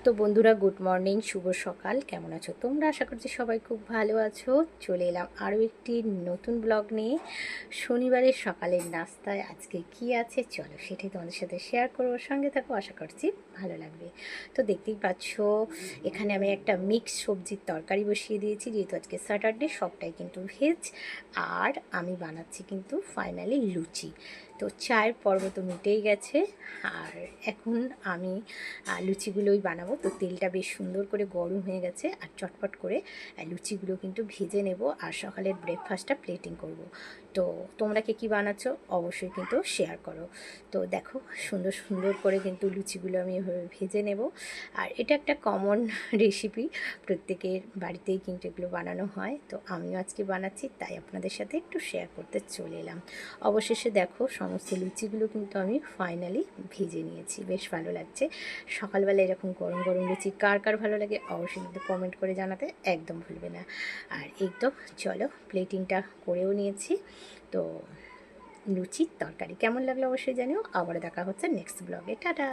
তো বন্ধুরা, good morning, শুভ সকাল। কেমন আছো তোমরা? আশা করছি সবাই খুব ভালো আছো। চলে এলাম আরও একটি নতুন ব্লগ নিয়ে। শনিবারের সকালের নাস্তায় আজকে কি আছে চলো সেটাই তোমাদের সাথে শেয়ার করবো। সঙ্গে থাকো, আশা করছি ভালো লাগবে। তো দেখতেই পাচ্ছ, এখানে আমি একটা মিক্স সবজির তরকারি বসিয়ে দিয়েছি, যেহেতু আজকে স্যাটারডে, সবটাই কিন্তু ভেজ। আর আমি বানাচ্ছি কিন্তু ফাইনালি লুচি। তো চায়ের পর্ব তো মিটেই গেছে, আর এখন আমি লুচিগুলোই বানাবো। তো তেলটা বেশ সুন্দর করে গরম হয়ে গেছে, আর চটপট করে লুচিগুলো কিন্তু ভেজে নেব, আর সকালের ব্রেকফাস্টটা প্লেটিং করব। তো তোমরা কে কী বানাচ্ছ অবশ্যই কিন্তু শেয়ার করো। তো দেখো, সুন্দর সুন্দর করে কিন্তু লুচিগুলো আমি এভাবে ভেজে নেব। আর এটা একটা কমন রেসিপি, প্রত্যেকের বাড়িতেই কিন্তু এগুলো বানানো হয়। তো আমিও আজকে বানাচ্ছি, তাই আপনাদের সাথে একটু শেয়ার করতে চলে এলাম। অবশেষে দেখো, সমস্ত লুচিগুলো কিন্তু আমি ফাইনালি ভেজে নিয়েছি। বেশ ভালো লাগছে সকালবেলা এরকম গরম গরম লুচি। কার কার ভালো লাগে অবশ্যই কিন্তু কমেন্ট করে জানাতে একদম ভুলবে না। আর এই তো, চলো প্লেটিংটা করেও নিয়েছি। তো লুচির তরকারি কেমন লাগলো অবশ্যই জানিও। আবার দেখা হচ্ছে নেক্সট ব্লগে। টাটা।